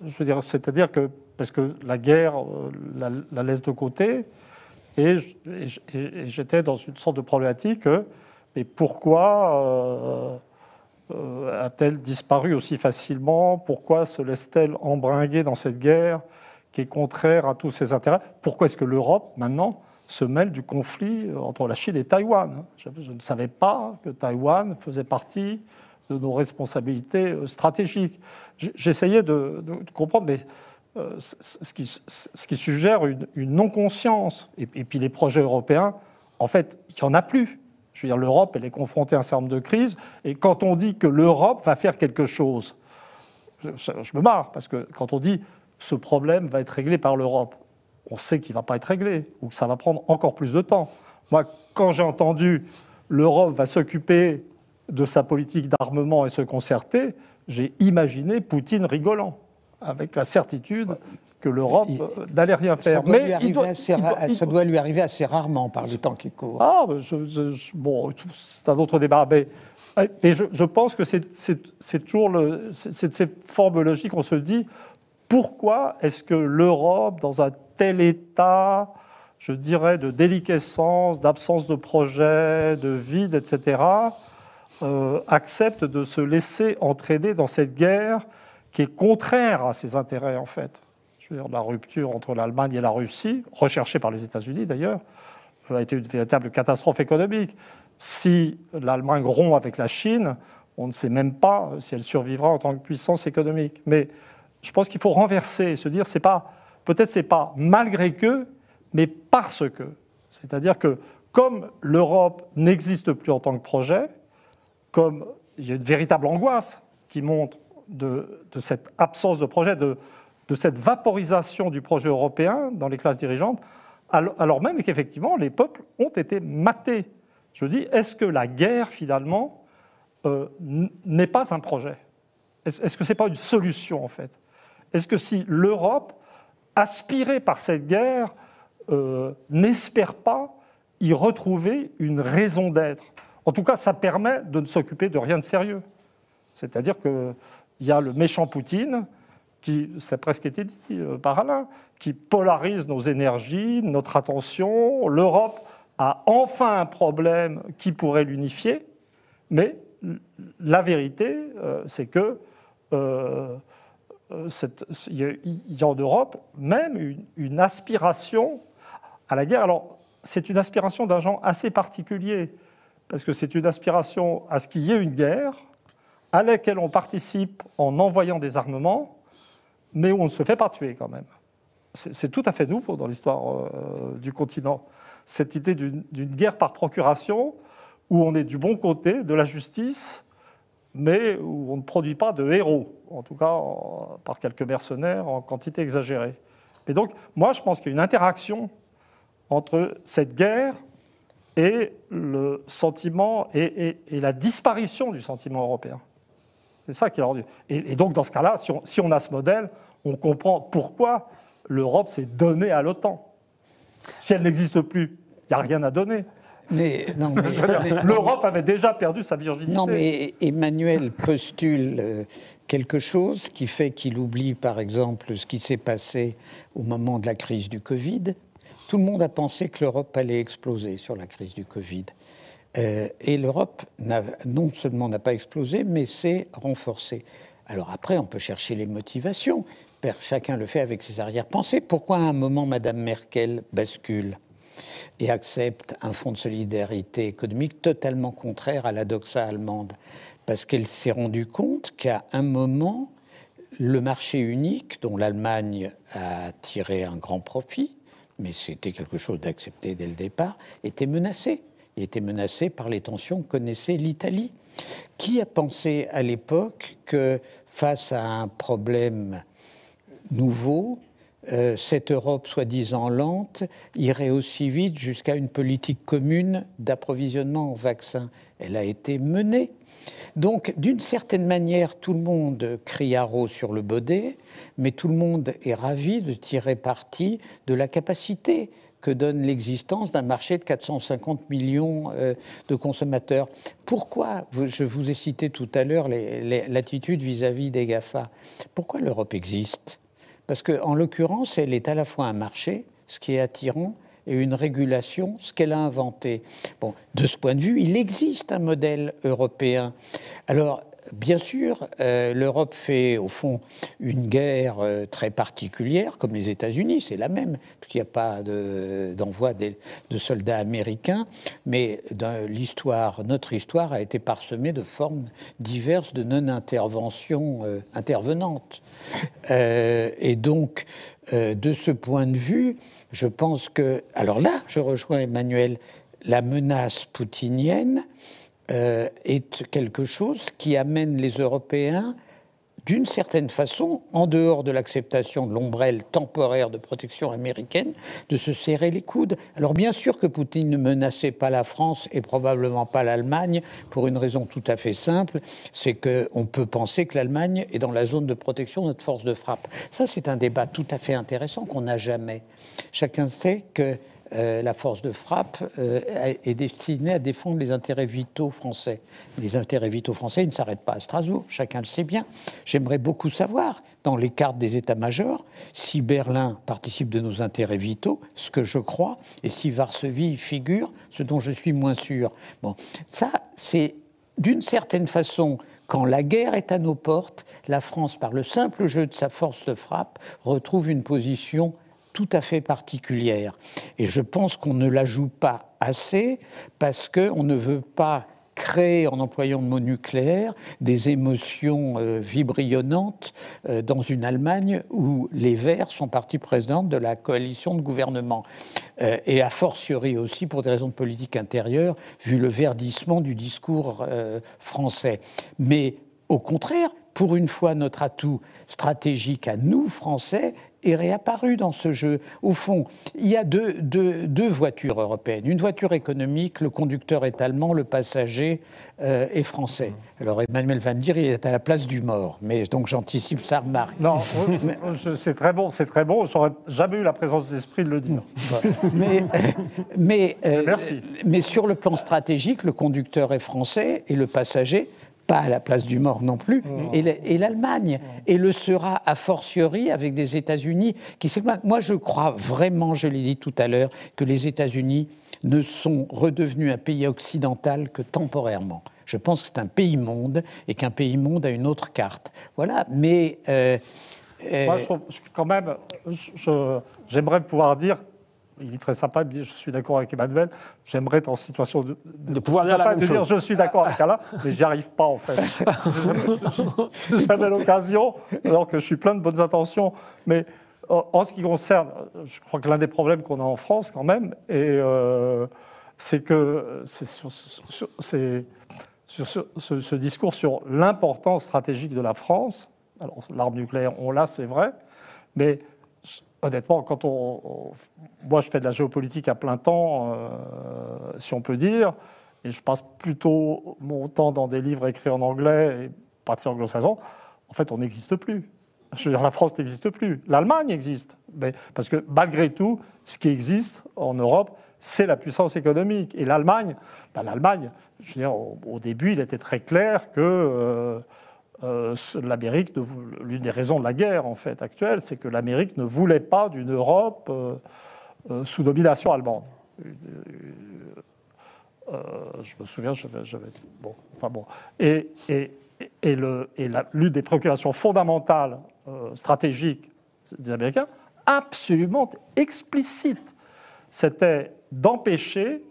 Je veux dire, c'est-à-dire que, parce que la guerre la laisse de côté, et j'étais dans une sorte de problématique, mais pourquoi a-t-elle disparu aussi facilement? Pourquoi se laisse-t-elle embringuer dans cette guerre qui est contraire à tous ses intérêts? Pourquoi est-ce que l'Europe, maintenant, se mêle du conflit entre la Chine et Taïwan? Je ne savais pas que Taïwan faisait partie de nos responsabilités stratégiques. J'essayais de comprendre, mais ce qui suggère une non-conscience. Et puis les projets européens, en fait, il n'y en a plus. Je veux dire, l'Europe, elle est confrontée à un certain nombre de crises. Et quand on dit que l'Europe va faire quelque chose, je me marre, parce que quand on dit ce problème va être réglé par l'Europe, on sait qu'il ne va pas être réglé, ou que ça va prendre encore plus de temps. Moi, quand j'ai entendu l'Europe va s'occuper de sa politique d'armement et se concerter, j'ai imaginé Poutine rigolant, avec la certitude que l'Europe n'allait rien faire. Ça doit lui arriver assez rarement par le temps qui court. Ah, bon, c'est un autre débat. Mais je pense que c'est toujours cette forme logique. On se dit, pourquoi est-ce que l'Europe, dans un tel état, je dirais, de déliquescence, d'absence de projet, de vide, etc., accepte de se laisser entraîner dans cette guerre qui est contraire à ses intérêts, en fait. Je veux dire, la rupture entre l'Allemagne et la Russie, recherchée par les États-Unis d'ailleurs, a été une véritable catastrophe économique. Si l'Allemagne rompt avec la Chine, on ne sait même pas si elle survivra en tant que puissance économique. Mais je pense qu'il faut renverser et se dire, peut-être c'est pas malgré que, mais parce que. C'est-à-dire que comme l'Europe n'existe plus en tant que projet, comme il y a une véritable angoisse qui monte de cette absence de projet, de cette vaporisation du projet européen dans les classes dirigeantes, alors même qu'effectivement les peuples ont été matés. Je dis, est-ce que la guerre finalement n'est pas un projet ? Est-ce que ce n'est pas une solution en fait ? Est-ce que si l'Europe, aspirée par cette guerre, n'espère pas y retrouver une raison d'être ? En tout cas, ça permet de ne s'occuper de rien de sérieux. C'est-à-dire qu'il y a le méchant Poutine, qui, ça a presque été dit par Alain, qui polarise nos énergies, notre attention. L'Europe a enfin un problème qui pourrait l'unifier, mais la vérité, c'est que il y a en Europe même une aspiration à la guerre. Alors, c'est une aspiration d'un genre assez particulier, parce que c'est une aspiration à ce qu'il y ait une guerre à laquelle on participe en envoyant des armements, mais où on ne se fait pas tuer quand même. C'est tout à fait nouveau dans l'histoire du continent. Cette idée d'une guerre par procuration, où on est du bon côté de la justice, mais où on ne produit pas de héros, en tout cas par quelques mercenaires en quantité exagérée. Et donc, moi, je pense qu'il y a une interaction entre cette guerre et le sentiment et la disparition du sentiment européen. C'est ça qui est rendu. Et donc, dans ce cas-là, si on a ce modèle, on comprend pourquoi l'Europe s'est donnée à l'OTAN. Si elle n'existe plus, il n'y a rien à donner. L'Europe avait déjà perdu sa virginité. Non, mais Emmanuel postule quelque chose qui fait qu'il oublie, par exemple, ce qui s'est passé au moment de la crise du Covid. Tout le monde a pensé que l'Europe allait exploser sur la crise du Covid. Et l'Europe, non seulement n'a pas explosé, mais s'est renforcée. Alors après, on peut chercher les motivations. Chacun le fait avec ses arrière-pensées. Pourquoi à un moment, Mme Merkel bascule et accepte un fonds de solidarité économique totalement contraire à la doxa allemande? Parce qu'elle s'est rendue compte qu'à un moment, le marché unique, dont l'Allemagne a tiré un grand profit, mais c'était quelque chose d'accepté dès le départ, était menacé. Il était menacé par les tensions que connaissait l'Italie. Qui a pensé à l'époque que face à un problème nouveau, cette Europe soi-disant lente irait aussi vite jusqu'à une politique commune d'approvisionnement en vaccins? Elle a été menée. Donc, d'une certaine manière, tout le monde crie haro sur le baudet, mais tout le monde est ravi de tirer parti de la capacité que donne l'existence d'un marché de 450 millions de consommateurs. Pourquoi, je vous ai cité tout à l'heure l'attitude vis-à-vis des GAFA, pourquoi l'Europe existe? Parce qu'en l'occurrence, elle est à la fois un marché, ce qui est attirant, et une régulation, ce qu'elle a inventé. Bon, de ce point de vue, il existe un modèle européen. Alors, bien sûr, l'Europe fait, au fond, une guerre très particulière, comme les États-Unis, c'est la même, puisqu'il n'y a pas d'envoi de soldats américains, mais notre histoire a été parsemée de formes diverses de non-intervention intervenantes. Et donc, de ce point de vue, je pense que... Alors là, je rejoins Emmanuel, la menace poutinienne est quelque chose qui amène les Européens, d'une certaine façon, en dehors de l'acceptation de l'ombrelle temporaire de protection américaine, de se serrer les coudes. Alors bien sûr que Poutine ne menaçait pas la France et probablement pas l'Allemagne, pour une raison tout à fait simple, c'est qu'on peut penser que l'Allemagne est dans la zone de protection de notre force de frappe. Ça, c'est un débat tout à fait intéressant qu'on n'a jamais. Chacun sait que la force de frappe est destinée à défendre les intérêts vitaux français. Les intérêts vitaux français, ils ne s'arrêtent pas à Strasbourg, chacun le sait bien. J'aimerais beaucoup savoir, dans les cartes des états-majors, si Berlin participe de nos intérêts vitaux, ce que je crois, et si Varsovie figure, ce dont je suis moins sûr. Bon, ça, c'est d'une certaine façon, quand la guerre est à nos portes, la France, par le simple jeu de sa force de frappe, retrouve une position tout à fait particulière. Et je pense qu'on ne la joue pas assez parce qu'on ne veut pas créer, en employant le mot nucléaire, des émotions vibrillonnantes dans une Allemagne où les Verts sont partie prenante de la coalition de gouvernement. Et a fortiori aussi pour des raisons de politique intérieure, vu le verdissement du discours français. Mais au contraire, pour une fois, notre atout stratégique à nous, Français, est réapparu dans ce jeu. Au fond, il y a deux voitures européennes. Une voiture économique, le conducteur est allemand, le passager est français. Alors Emmanuel va me dire, il est à la place du mort. Mais donc j'anticipe sa remarque. Non, c'est très bon, c'est très bon. J'aurais jamais eu la présence d'esprit de le dire. Merci. Mais sur le plan stratégique, le conducteur est français et le passager pas à la place du mort non plus, et l'Allemagne. Et le sera a fortiori avec des États-Unis qui s'éloignent. Moi, je crois vraiment, je l'ai dit tout à l'heure, que les États-Unis ne sont redevenus un pays occidental que temporairement. Je pense que c'est un pays-monde et qu'un pays-monde a une autre carte. Voilà, mais... Moi, je trouve, quand même, j'aimerais pouvoir dire... Il est très sympa, il me dit, je suis d'accord avec Emmanuel, j'aimerais être en situation de pouvoir dire la même chose. Je suis d'accord avec Alain, mais j'y arrive pas en fait. J'avais l'occasion, alors que je suis plein de bonnes intentions, mais en ce qui concerne, je crois que l'un des problèmes qu'on a en France quand même, c'est que sur ce discours sur l'importance stratégique de la France, alors l'arme nucléaire, on l'a, c'est vrai, mais... Honnêtement, quand moi je fais de la géopolitique à plein temps, si on peut dire, et je passe plutôt mon temps dans des livres écrits en anglais et partie anglo-saxon, en fait on n'existe plus. Je veux dire, la France n'existe plus. L'Allemagne existe. Mais, parce que malgré tout, ce qui existe en Europe, c'est la puissance économique. Et l'Allemagne, je veux dire, au début, il était très clair que... l'Amérique, l'une des raisons de la guerre en fait actuelle, c'est que l'Amérique ne voulait pas d'une Europe sous domination allemande. Je me souviens, j'avais bon, enfin bon. Et l'une des préoccupations fondamentales stratégiques des Américains, absolument explicite, c'était d'empêcher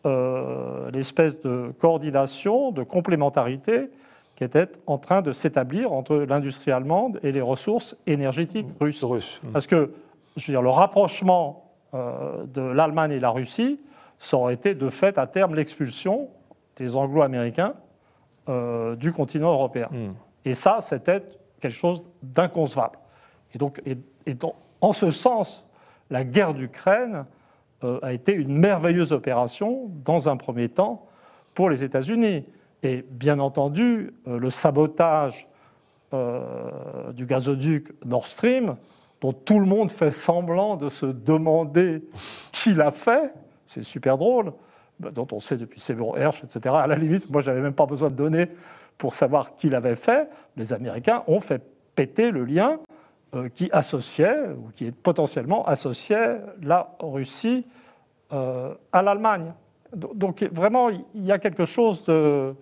l'espèce de coordination, de complémentarité qui était en train de s'établir entre l'industrie allemande et les ressources énergétiques russes. Parce que, je veux dire, le rapprochement de l'Allemagne et la Russie, ça aurait été de fait à terme l'expulsion des Anglo-Américains du continent européen. Et ça, c'était quelque chose d'inconcevable. Et donc, en ce sens, la guerre d'Ukraine a été une merveilleuse opération, dans un premier temps, pour les États-Unis. Et bien entendu, le sabotage du gazoduc Nord Stream, dont tout le monde fait semblant de se demander qui l'a fait, c'est super drôle, dont on sait depuis Seymour Hersh, etc. À la limite, moi, je n'avais même pas besoin de données pour savoir qui l'avait fait. Les Américains ont fait péter le lien qui associait, ou qui potentiellement associait la Russie à l'Allemagne. Donc vraiment, il y a quelque chose de...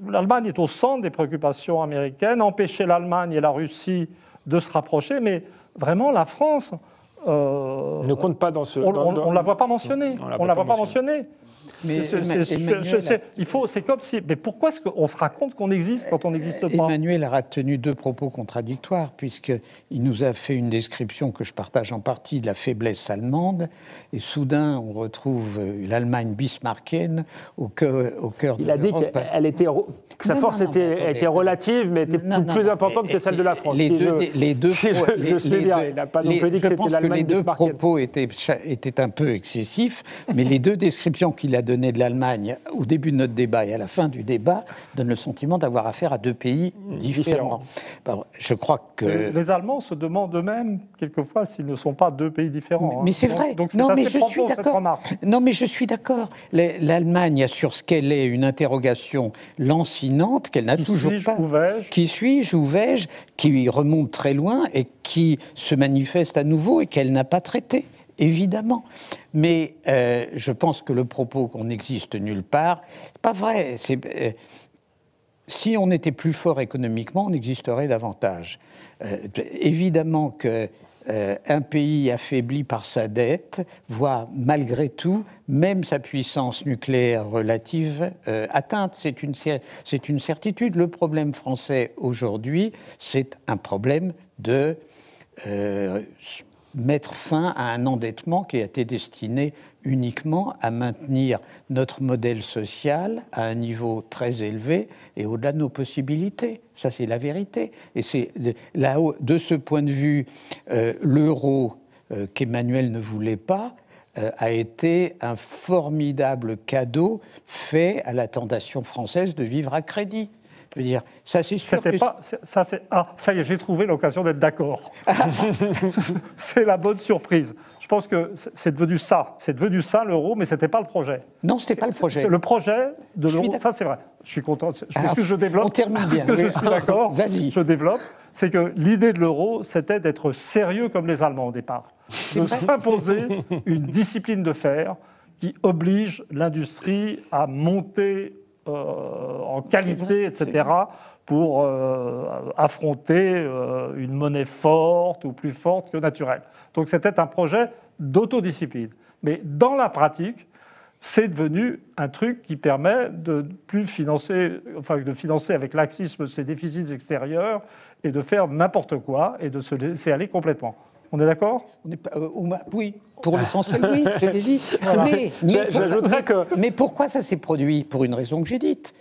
l'Allemagne est au centre des préoccupations américaines, empêcher l'Allemagne et la Russie de se rapprocher, mais vraiment la France ne compte pas dans ce... On ne la voit pas mentionnée. On ne la voit pas mentionnée. Mais c'est comme si... Mais pourquoi est-ce qu'on se raconte qu'on existe quand on n'existe pas ? Emmanuel a tenu deux propos contradictoires, puisqu'il nous a fait une description que je partage en partie de la faiblesse allemande, et soudain on retrouve l'Allemagne bismarckienne au cœur de Il a dit que sa force était relative, mais était plus importante que celle de la France. Il n'a pas non plus dit que c'était l'Allemagne bismarckienne. Les deux propos étaient un peu excessifs, mais les deux descriptions qu'il a données de l'Allemagne au début de notre débat et à la fin du débat donnent le sentiment d'avoir affaire à deux pays différents. Je crois que... Les Allemands se demandent eux-mêmes, quelquefois, s'ils ne sont pas deux pays différents. Mais c'est vrai. Donc c'est assez profond, cette remarque. Non, mais je suis d'accord. L'Allemagne a sur ce qu'elle est une interrogation lancinante qu'elle n'a toujours pas. Qui suis-je, où vais-je, qui remonte très loin et qui se manifeste à nouveau et qu'elle n'a pas traité. Évidemment. Mais je pense que le propos qu'on n'existe nulle part, c'est pas vrai. Si on était plus fort économiquement, on existerait davantage. Évidemment que un pays affaibli par sa dette voit malgré tout même sa puissance nucléaire relative atteinte. C'est une certitude. Le problème français aujourd'hui, c'est un problème de mettre fin à un endettement qui a été destiné uniquement à maintenir notre modèle social à un niveau très élevé et au-delà de nos possibilités. Ça, c'est la vérité. Et c'est là, de ce point de vue, l'euro qu'Emmanuel ne voulait pas a été un formidable cadeau fait à la tentation française de vivre à crédit. Je veux dire, ça c'est sûr. Ça y est, j'ai trouvé l'occasion d'être d'accord. C'est la bonne surprise. Je pense que c'est devenu ça. C'est devenu ça l'euro, mais c'était pas le projet. Non, c'était pas le projet. Le projet de l'euro, ça c'est vrai. Je suis content. Puisque je développe. On termine bien. Puisque je suis d'accord. Vas-y. Je développe. C'est que l'idée de l'euro, c'était d'être sérieux comme les Allemands au départ, de s'imposer une discipline de fer qui oblige l'industrie à monter en qualité, etc., pour affronter une monnaie forte ou plus forte que naturelle. Donc c'était un projet d'autodiscipline. Mais dans la pratique, c'est devenu un truc qui permet de plus financer, enfin de financer avec laxisme ses déficits extérieurs et de faire n'importe quoi et de se laisser aller complètement. On est d'accord ? Oui, pour l'essentiel, oui, je l'ai dit. Voilà. Mais pourquoi ça s'est produit ? Pour une raison que j'ai dite.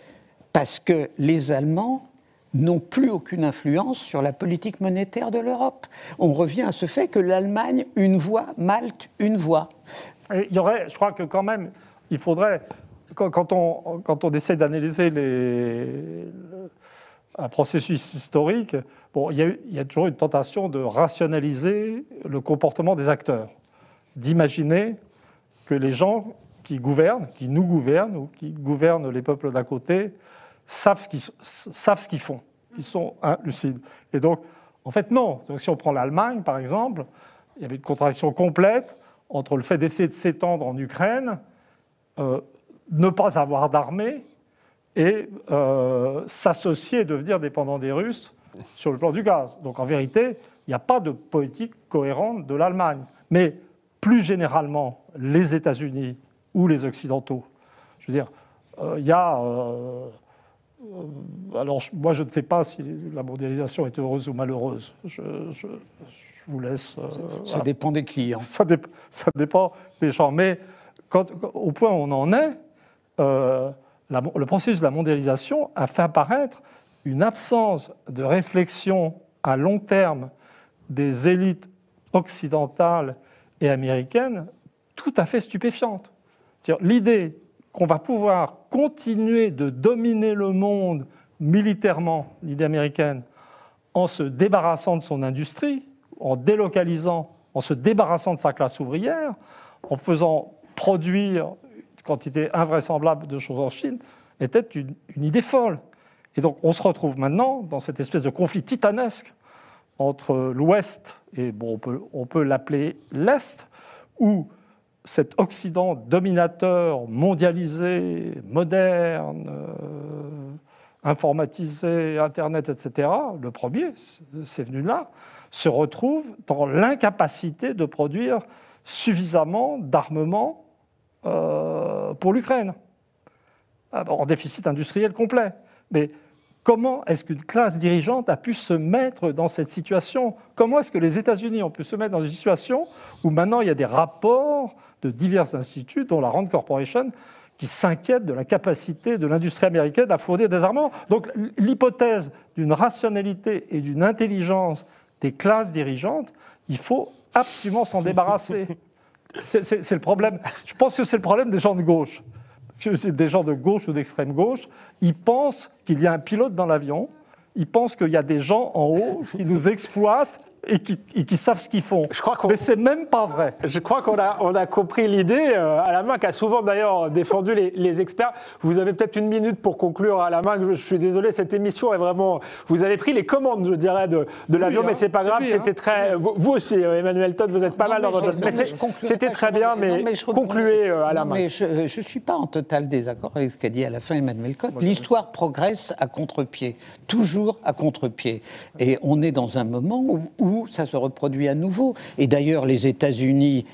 Parce que les Allemands n'ont plus aucune influence sur la politique monétaire de l'Europe. On revient à ce fait que l'Allemagne, une voix, Malte, une voix. Et il y aurait, je crois que quand même, il faudrait, quand on essaie d'analyser un processus historique, bon, il y a toujours une tentation de rationaliser le comportement des acteurs, d'imaginer que les gens qui gouvernent, qui nous gouvernent ou qui gouvernent les peuples d'à côté, savent ce qu'ils font, qu'ils sont lucides. Et donc, en fait, non. Donc, si on prend l'Allemagne, par exemple, il y avait une contradiction complète entre le fait d'essayer de s'étendre en Ukraine, ne pas avoir d'armée, et s'associer et devenir dépendant des Russes sur le plan du gaz. Donc en vérité, il n'y a pas de politique cohérente de l'Allemagne. Mais plus généralement, les États-Unis ou les Occidentaux, je veux dire, il y a... alors moi, je ne sais pas si la mondialisation est heureuse ou malheureuse. Je vous laisse... ça dépend des clients. Ça dépend des gens. Mais au point où on en est... le processus de la mondialisation a fait apparaître une absence de réflexion à long terme des élites occidentales et américaines tout à fait stupéfiante. C'est-à-dire, l'idée qu'on va pouvoir continuer de dominer le monde militairement, l'idée américaine, en se débarrassant de son industrie, en délocalisant, en se débarrassant de sa classe ouvrière, en faisant produire quantité invraisemblable de choses en Chine, était une idée folle. Et donc on se retrouve maintenant dans cette espèce de conflit titanesque entre l'Ouest et, bon, on peut l'appeler l'Est, où cet Occident dominateur, mondialisé, moderne, informatisé, Internet, etc., le premier, c'est venu de là, se retrouve dans l'incapacité de produire suffisamment d'armement pour l'Ukraine, en déficit industriel complet. Mais comment est-ce qu'une classe dirigeante a pu se mettre dans cette situation ? Comment est-ce que les États-Unis ont pu se mettre dans une situation où maintenant il y a des rapports de divers instituts, dont la Rand Corporation, qui s'inquiètent de la capacité de l'industrie américaine à fournir des armements ? Donc l'hypothèse d'une rationalité et d'une intelligence des classes dirigeantes, il faut absolument s'en débarrasser. C'est le problème. Je pense que c'est le problème des gens de gauche. Des gens de gauche ou d'extrême gauche, ils pensent qu'il y a un pilote dans l'avion, ils pensent qu'il y a des gens en haut qui nous exploitent et qui savent ce qu'ils font. Mais c'est même pas vrai. Je crois qu'on a compris l'idée. Alain-Minc a souvent d'ailleurs défendu les experts. Vous avez peut-être une minute pour conclure, Alain-Minc. Je suis désolé, cette émission est vraiment... Vous avez pris les commandes, je dirais, de l'avion, mais c'est pas grave. C'était très... Vous aussi, Emmanuel Todt, vous êtes pas mal dans votre... C'était très bien, mais concluez, Alain-Minc. Mais je ne suis pas en total désaccord avec ce qu'a dit à la fin Emmanuel Todt. L'histoire progresse à contre-pied, toujours à contre-pied. Et on est dans un moment où nous, ça se reproduit à nouveau. Et d'ailleurs, les États-Unis,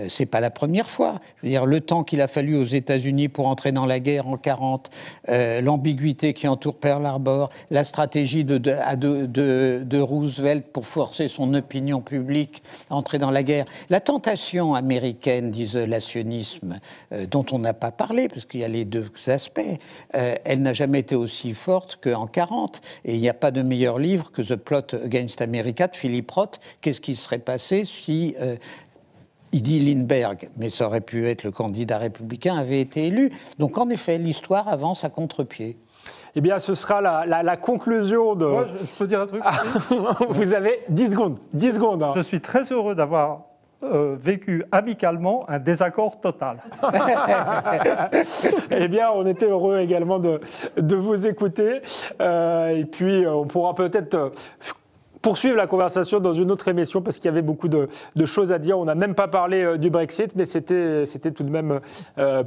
c'est pas la première fois. Je veux dire, le temps qu'il a fallu aux États-Unis pour entrer dans la guerre en 40, l'ambiguïté qui entoure Pearl Harbor, la stratégie de Roosevelt pour forcer son opinion publique à entrer dans la guerre, la tentation américaine d'isolationnisme dont on n'a pas parlé, parce qu'il y a les deux aspects, elle n'a jamais été aussi forte qu'en 40. Et il n'y a pas de meilleur livre que The Plot Against America de Philip Roth. Qu'est-ce qui serait passé si il dit Lindbergh, mais ça aurait pu être le candidat républicain, avait été élu. Donc en effet, l'histoire avance à contre-pied. Eh bien, ce sera la conclusion de... Moi, je peux dire un truc. Vous avez 10 secondes. 10 secondes. Hein. Je suis très heureux d'avoir vécu amicalement un désaccord total. Eh bien, on était heureux également de vous écouter. Et puis, on pourra peut-être poursuivre la conversation dans une autre émission parce qu'il y avait beaucoup de choses à dire. On n'a même pas parlé du Brexit, mais c'était tout de même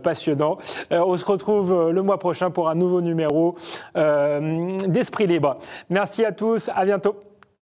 passionnant. On se retrouve le mois prochain pour un nouveau numéro d'Esprit Libre. Merci à tous, à bientôt.